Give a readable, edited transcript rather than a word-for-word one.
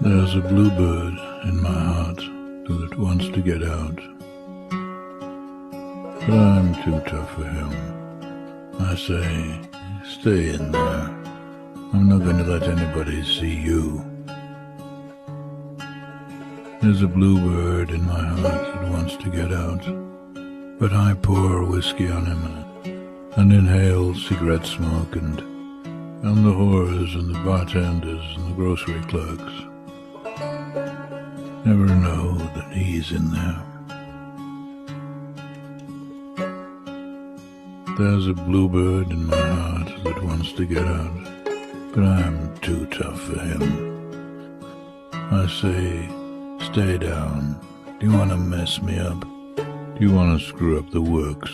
There's a bluebird in my heart that wants to get out, but I'm too tough for him. I say, stay in there. I'm not going to let anybody see you. There's a bluebird in my heart that wants to get out, but I pour whiskey on him and inhale cigarette smoke and the whores and the bartenders and the grocery clerks never know that he's in there. There's a bluebird in my heart that wants to get out, but I'm too tough for him. I say, stay down. Do you want to mess me up? Do you want to screw up the works?